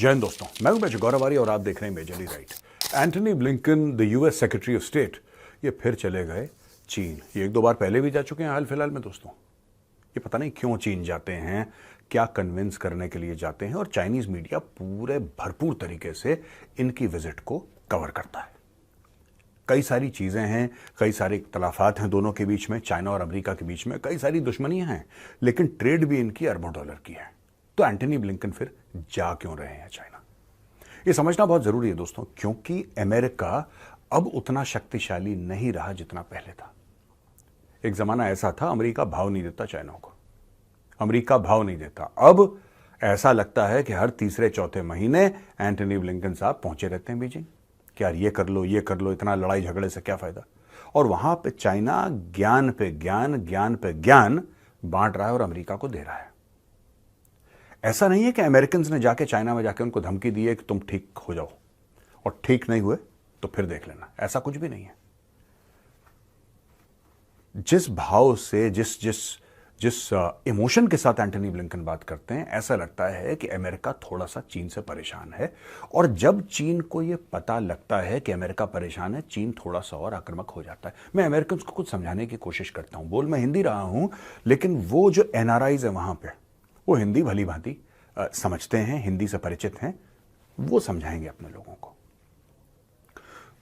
जय हिंद दोस्तों, मैं हूं गौरवारी और आप देख रहे हैं majorly right. Antony Blinken, the US secretary of state, ये फिर चले गए चीन। ये एक दो बार पहले भी जा चुके हैं हाल फिलहाल में दोस्तों। ये पता नहीं क्यों चीन जाते हैं, क्या कन्विंस करने के लिए जाते हैं, और चाइनीज मीडिया पूरे भरपूर तरीके से इनकी विजिट को कवर करता है। कई सारी चीजें हैं, कई सारे इख्तलाफात हैं दोनों के बीच में, चाइना और अमेरिका के बीच में कई सारी दुश्मनियां हैं, लेकिन ट्रेड भी इनकी अरबों डॉलर की है। तो एंटनी ब्लिंकन फिर जा क्यों रहे हैं चाइना, ये समझना बहुत जरूरी है दोस्तों, क्योंकि अमेरिका अब उतना शक्तिशाली नहीं रहा जितना पहले था। एक जमाना ऐसा था अमेरिका भाव नहीं देता चाइना को, अमेरिका भाव नहीं देता। अब ऐसा लगता है कि हर तीसरे चौथे महीने एंटनी ब्लिंकन साहब पहुंचे रहते हैं बीजिंग कि यार ये कर लो, इतना लड़ाई झगड़े से क्या फायदा। और वहां पे चाइना ज्ञान पे ज्ञान बांट रहा है और अमेरिका को दे रहा है। ऐसा नहीं है कि अमेरिकन ने जाके चाइना में जाके उनको धमकी दी है कि तुम ठीक हो जाओ और ठीक नहीं हुए तो फिर देख लेना, ऐसा कुछ भी नहीं है। जिस भाव से जिस इमोशन के साथ एंटनी ब्लिंकन बात करते हैं, ऐसा लगता है कि अमेरिका थोड़ा सा चीन से परेशान है। और जब चीन को यह पता लगता है कि अमेरिका परेशान है, चीन थोड़ा सा और आक्रामक हो जाता है। मैं अमेरिकन को कुछ समझाने की कोशिश करता हूं, बोल मैं हिंदी रहा हूं, लेकिन वो जो एनआरआईज है वहां पे, वो हिंदी भली भांति समझते हैं, हिंदी से परिचित हैं, वो समझाएंगे अपने लोगों को।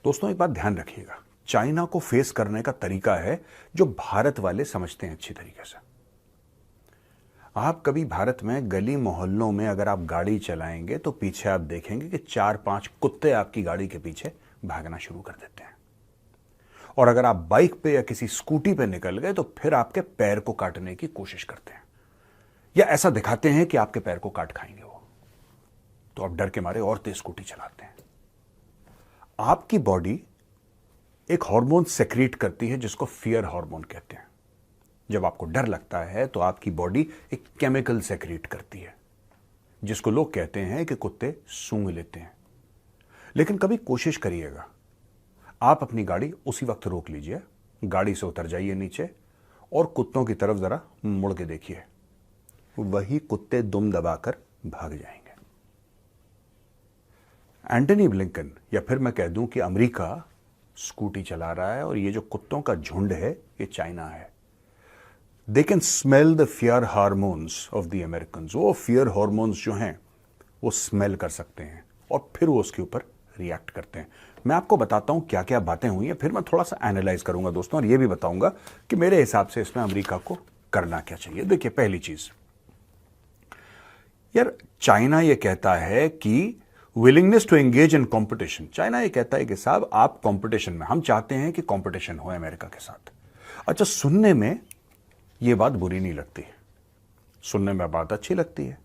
दोस्तों एक बात ध्यान रखिएगा, चाइना को फेस करने का तरीका है जो भारत वाले समझते हैं अच्छी तरीके से। आप कभी भारत में गली मोहल्लों में अगर आप गाड़ी चलाएंगे तो पीछे आप देखेंगे कि 4-5 कुत्ते आपकी गाड़ी के पीछे भागना शुरू कर देते हैं। और अगर आप बाइक पे या किसी स्कूटी पे निकल गए तो फिर आपके पैर को काटने की कोशिश करते हैं, या ऐसा दिखाते हैं कि आपके पैर को काट खाएंगे वो। तो आप डर के मारे और तेज स्कूटी चलाते हैं। आपकी बॉडी एक हार्मोन सेक्रेट करती है जिसको फियर हार्मोन कहते हैं। जब आपको डर लगता है तो आपकी बॉडी एक केमिकल सेक्रेट करती है जिसको लोग कहते हैं कि कुत्ते सूंघ लेते हैं। लेकिन कभी कोशिश करिएगा, आप अपनी गाड़ी उसी वक्त रोक लीजिए, गाड़ी से उतर जाइए नीचे और कुत्तों की तरफ जरा मुड़ के देखिए, वही कुत्ते दुम दबाकर भाग जाएंगे। एंटनी ब्लिंकन, या फिर मैं कह दूं कि अमेरिका स्कूटी चला रहा है और ये जो कुत्तों का झुंड है ये चाइना है। They can smell the fear hormones of the Americans. वो फियर हार्मोन्स जो हैं वो स्मेल कर सकते हैं और फिर वो उसके ऊपर रिएक्ट करते हैं। मैं आपको बताता हूं क्या क्या बातें हुई हैं, फिर मैं थोड़ा सा एनालाइज करूंगा दोस्तों, और ये भी बताऊंगा कि मेरे हिसाब से इसमें अमेरिका को करना क्या चाहिए। देखिए, पहली चीज, यार चाइना ये कहता है कि willingness to engage in competition. China ये कहता है कि साहब आप कंपटीशन में, हम चाहते हैं कि कंपटीशन हो अमेरिका के साथ। अच्छा, सुनने में ये बात बुरी नहीं लगती, सुनने में बात अच्छी लगती है,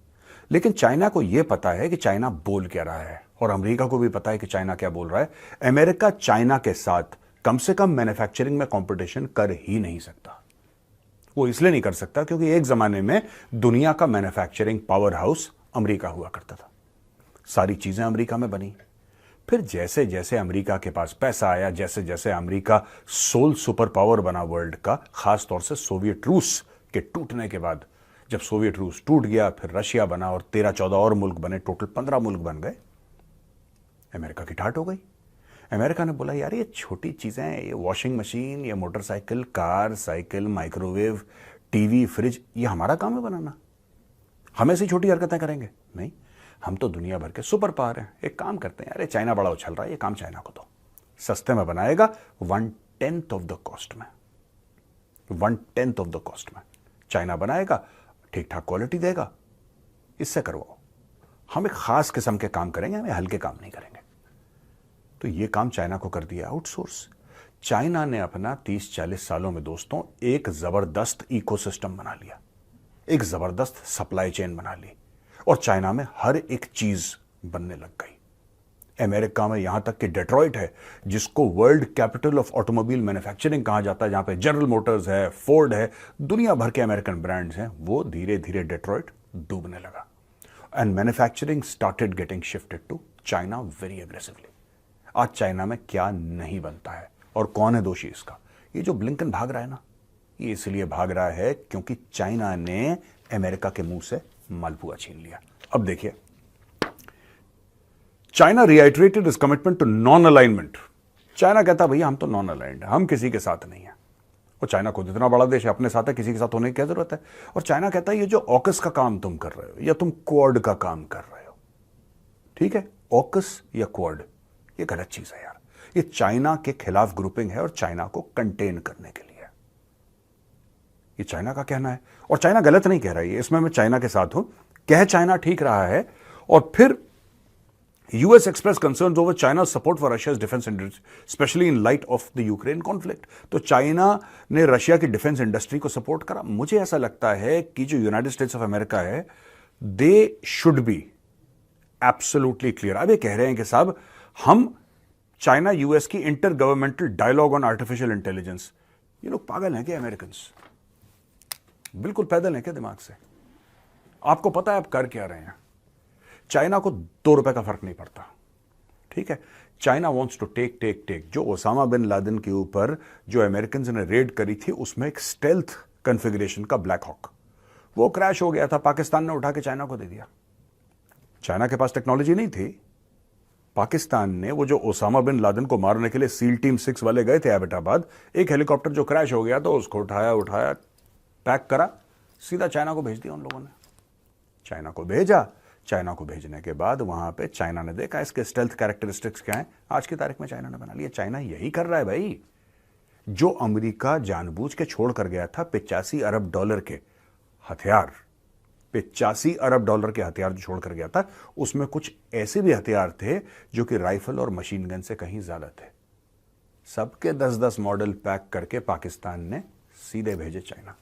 लेकिन चाइना को यह पता है कि चाइना बोल क्या रहा है, और अमेरिका को भी पता है कि चाइना क्या बोल रहा है। अमेरिका चाइना के साथ कम से कम मैन्युफैक्चरिंग में कंपटीशन कर ही नहीं सकता। वो इसलिए नहीं कर सकता क्योंकि एक जमाने में दुनिया का मैन्युफैक्चरिंग पावर हाउस अमेरिका हुआ करता था, सारी चीजें अमेरिका में बनी। फिर जैसे जैसे अमेरिका के पास पैसा आया, जैसे जैसे अमेरिका सोल सुपर पावर बना वर्ल्ड का, खास तौर से सोवियत रूस के टूटने के बाद, जब सोवियत रूस टूट गया फिर रशिया बना और 13-14 और मुल्क बने, टोटल 15 मुल्क बन गए। अमेरिका की ठाट हो गई। अमेरिका ने बोला यार ये छोटी चीजें, ये वॉशिंग मशीन, ये motorcycle, car, cycle, microwave, TV, fridge, ये हमारा काम है बनाना, हम ऐसी छोटी हरकतें करेंगे नहीं, हम तो दुनिया भर के सुपर पावर हैं। एक काम करते हैं, अरे चाइना बड़ा उछल रहा है, ये काम चाइना को दो, सस्ते में बनाएगा, 1/10 ऑफ द कॉस्ट में, 1/10 ऑफ द कॉस्ट में चाइना बनाएगा, ठीक ठाक क्वालिटी देगा, इससे करवाओ। हम एक खास किस्म के काम करेंगे, हमें हल्के काम नहीं करेंगे। तो ये काम चाइना को कर दिया आउटसोर्स। चाइना ने अपना 30-40 सालों में दोस्तों एक जबरदस्त इकोसिस्टम बना लिया, एक जबरदस्त सप्लाई चेन बना ली, और चाइना में हर एक चीज बनने लग गई। अमेरिका में यहां तक कि डेट्रॉइट है, जिसको world capital of automobile manufacturing कहा जाता है, जहां पे जनरल मोटर्स है, फोर्ड है, दुनिया भर के अमेरिकन ब्रांड्स हैं, वो धीरे धीरे डेट्रॉइट डूबने लगा। And manufacturing started getting shifted to China very aggressively. आज चाइना में क्या नहीं बनता है, और कौन है दोषी इसका? ये जो ब्लिंकन भाग रहा है ना, ये इसलिए भाग रहा है क्योंकि चाइना ने अमेरिका के मुंह से मालपुआ छीन लिया। अब देखिए, China reiterated its commitment to non alignment. China कहता भैया हम तो नॉन अलाइंड है, हम किसी के साथ नहीं है। और चाइना खुद इतना बड़ा देश है, अपने साथ है, किसी के साथ होने की क्या जरूरत है। और चाइना कहता है ये जो ऑकस का काम तुम कर रहे हो या तुम क्वाड का काम कर रहे हो, ठीक है, ऑकस या क्वाड, ये गलत चीज है यार। ये चाइना के खिलाफ ग्रुपिंग है और चाइना को कंटेन करने के लिए। ये चाइना का कहना है और चाइना गलत नहीं कह रहा है, इसमें मैं चाइना के साथ हूं। कह चाइना ठीक रहा है। और फिर US expressed concerns over China's support for Russia's defense industry, especially in light of the Ukraine conflict. तो चाइना ने रशिया की डिफेंस इंडस्ट्री को सपोर्ट करा। मुझे ऐसा लगता है कि जो यूनाइटेड स्टेट्स ऑफ अमेरिका है, they should be absolutely clear. अब ये कह रहे हैं कि साहब हम चाइना US की intergovernmental dialogue on artificial intelligence, ये लोग पागल हैं क्या अमेरिकन? बिल्कुल पैदल हैं क्या दिमाग से? आपको पता है आप कर क्या रहे हैं? चाइना को 2 रुपए का फर्क नहीं पड़ता, ठीक है। China wants to take. जो ओसामा बिन लादेन के ऊपर जो अमेरिकन ने रेड करी थी, उसमें एक स्टेल्थ कॉन्फ़िगरेशन का ब्लैक हॉक, वो क्रैश हो गया था, पाकिस्तान ने उठा के चाइना को दे दिया। चाइना के पास टेक्नोलॉजी नहीं थी। पाकिस्तान ने वो जो ओसामा बिन लादेन को मारने के लिए सील टीम 6 वाले गए थे एबटाबाद, एक हेलीकॉप्टर जो क्रैश हो गया तो उसको उठाया पैक करा, सीधा चाइना को भेज दिया उन लोगों ने। चाइना को भेजा, चाइना को भेजने के बाद वहां पे चाइना ने देखा इसके स्टेल्थ कैरेक्टरिस्टिक्स क्या हैं, आज की तारीख में चाइना ने बना लिया। चाइना यही कर रहा है भाई, जो अमेरिका जानबूझ के छोड़ कर गया था $85 अरब के हथियार, $85 अरब के हथियार जो छोड़ कर गया था, उसमें कुछ ऐसे भी हथियार थे जो कि राइफल और मशीन गन से कहीं ज्यादा थे। सबके 10-10 मॉडल पैक करके पाकिस्तान ने सीधे भेजे चाइना।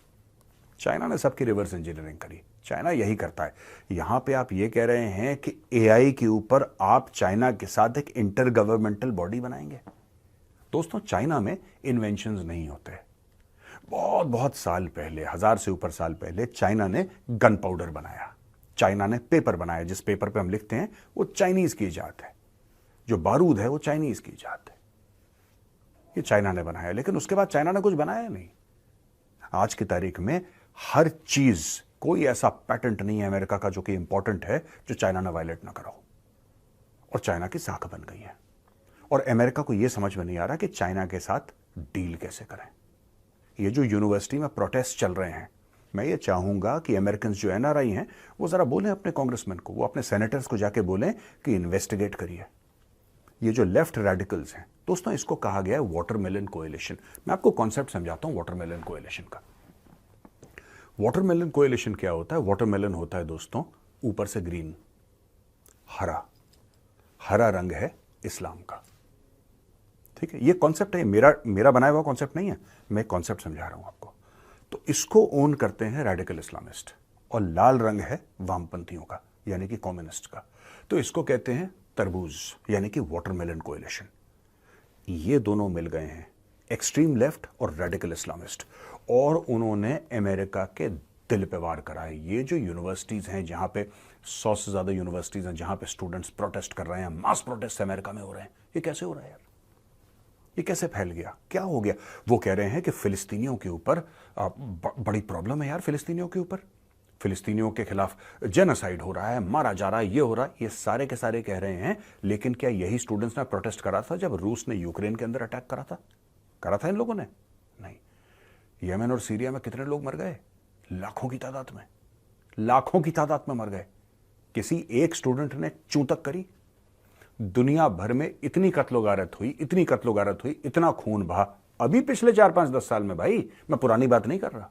चाइना ने सबकी रिवर्स इंजीनियरिंग करी। चाइना यही करता है। यहां पे आप ये कह रहे हैं कि AI के ऊपर आप चाइना के साथ एक इंटर गवर्नमेंटल बॉडी बनाएंगे। दोस्तों, चाइना में इन्वेंशंस नहीं होते। बहुत बहुत साल पहले, 1000 से ऊपर साल पहले, चाइना ने गन पाउडर बनाया, चाइना ने पेपर बनाया, जिस पेपर पे हम लिखते हैं वो चाइनीज की इजाद है। जो बारूद है वो चाइनीज की इजाद है, ये चाइना ने बनाया। लेकिन उसके बाद चाइना ने कुछ बनाया नहीं। आज की तारीख में हर चीज, कोई ऐसा पैटेंट नहीं है अमेरिका का जो कि इंपॉर्टेंट है जो चाइना ने वायलेट ना करा हो। और चाइना की साख बन गई है। और अमेरिका को यह समझ में नहीं आ रहा कि चाइना के साथ डील कैसे करें। ये जो यूनिवर्सिटी में प्रोटेस्ट चल रहे हैं, मैं ये चाहूंगा कि अमेरिकन जो NRI हैं वो जरा बोलें अपने कांग्रेसमैन को, वो अपने सेनेटर्स को जाके बोलें कि इन्वेस्टिगेट करिए। ये जो लेफ्ट रेडिकल्स हैं दोस्तों, इसको कहा गया है वाटरमेलन कोएलिशन। मैं आपको कॉन्सेप्ट समझाता हूं वाटरमेलन कोएलिशन का। वाटरमेलन कोएलिशन क्या होता है? वाटरमेलन होता है दोस्तों ऊपर से ग्रीन, हरा रंग है इस्लाम का, ठीक है। ये कॉन्सेप्ट है, मेरा बनाया हुआ कॉन्सेप्ट नहीं है, मैं कॉन्सेप्ट समझा रहा हूं आपको। तो इसको ओन करते हैं रेडिकल इस्लामिस्ट। और लाल रंग है वामपंथियों का, यानी कि कम्युनिस्ट का। तो इसको कहते हैं तरबूज, यानी कि वाटरमेलन कोएलिशन। ये दोनों मिल गए हैं, एक्सट्रीम लेफ्ट और रेडिकल इस्लामिस्ट, और उन्होंने अमेरिका के दिल पे वार करा है। ये जो यूनिवर्सिटीज हैं, जहां पे 100 से ज्यादा यूनिवर्सिटीज हैं जहां पे स्टूडेंट्स प्रोटेस्ट कर रहे हैं, मास प्रोटेस्ट अमेरिका में हो रहे हैं, ये कैसे हो रहा है यार? ये कैसे फैल गया? क्या हो गया? वो कह रहे हैं कि फिलिस्तीनियों के ऊपर बड़ी प्रॉब्लम है यार, फिलिस्तीनियों के ऊपर, फिलिस्तीनियों के खिलाफ जेनोसाइड हो रहा है, मारा जा रहा है, ये हो रहा है। ये सारे के सारे कह रहे हैं। लेकिन क्या यही स्टूडेंट्स ने प्रोटेस्ट करा था जब रूस ने यूक्रेन के अंदर अटैक करा था इन लोगों ने? नहीं। यमन और सीरिया में कितने लोग मर गए? लाखों की तादाद में मर गए। किसी एक स्टूडेंट ने चूतक करी? दुनिया भर में इतनी कत्लोगारत हुई, इतना खून बहा अभी पिछले 4-5-10 साल में। भाई मैं पुरानी बात नहीं कर रहा।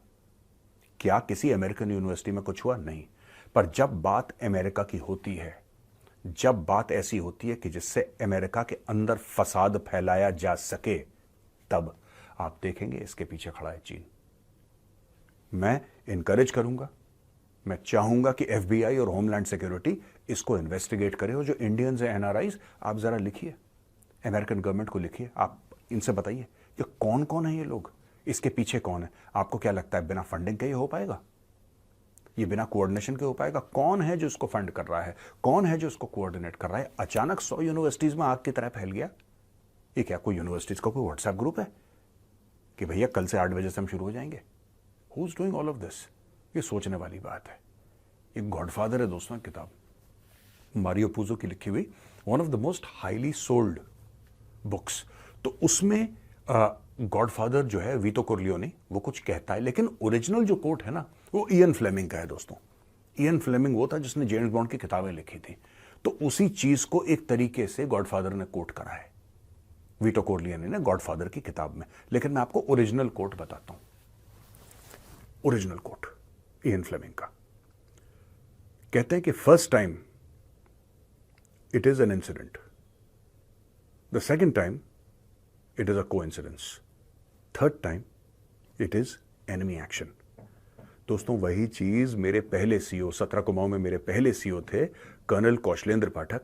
क्या किसी अमेरिकन यूनिवर्सिटी में कुछ हुआ? नहीं। पर जब बात अमेरिका की होती है, जब बात ऐसी होती है कि जिससे अमेरिका के अंदर फसाद फैलाया जा सके, तब आप देखेंगे इसके पीछे खड़ा है चीन। मैं इनकरेज करूंगा, मैं चाहूंगा कि FBI और होमलैंड सिक्योरिटी इसको इन्वेस्टिगेट करे। और जो इंडियंस हैं, NRIs, आप जरा लिखिए, अमेरिकन गवर्नमेंट को लिखिए, आप इनसे बताइए कि कौन कौन है ये लोग, इसके पीछे कौन है। आपको क्या लगता है बिना फंडिंग के ये हो पाएगा? ये बिना कोऑर्डिनेशन के हो पाएगा? कौन है जो इसको फंड कर रहा है? कौन है जो इसको कोऑर्डिनेट कर रहा है? अचानक 100 यूनिवर्सिटीज में आग की तरह फैल गया। ये क्या कोई यूनिवर्सिटीज का कोई व्हाट्सएप ग्रुप है कि भैया कल से 8 बजे से हम शुरू हो जाएंगे? Who is doing all of this? ये सोचने वाली बात है। ये गॉडफादर है दोस्तों किताब। मारियो पूजो की लिखी हुई one of the most highly sold books. तो उसमें गॉडफादर जो है वीतो कोरलियोनी वो कुछ कहता है, लेकिन ओरिजिनल जो कोट है ना वो इयन फ्लेमिंग का है दोस्तों। इयन फ्लेमिंग वो था जिसने जेम्स बॉन्ड की किताबें लिखी थी, तो उसी चीज को एक तरीके से गॉडफादर ने कोट करा है वीतो कोरलियोनी ने गॉडफादर की किताब में। लेकिन मैं आपको ओरिजिनल कोट बताता हूं। ओरिजिनल कोट इयन फ्लेमिंग का कहते हैं कि first time it is an incident, the second time it is a coincidence, third time it is enemy action. दोस्तों वही चीज मेरे पहले सीओ 17 कुमाऊं में मेरे पहले सीओ थे कर्नल कौशलेंद्र पाठक,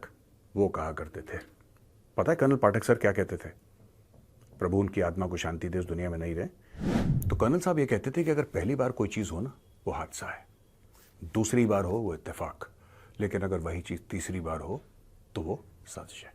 वो कहा करते थे। पता है कर्नल पाठक सर क्या कहते थे? प्रभु उनकी आत्मा को शांति दे, इस दुनिया में नहीं रहे। तो कर्नल साहब ये कहते थे कि अगर पहली बार कोई चीज हो ना वो हादसा है, दूसरी बार हो वो इत्तेफाक, लेकिन अगर वही चीज तीसरी बार हो तो वो साजिश है।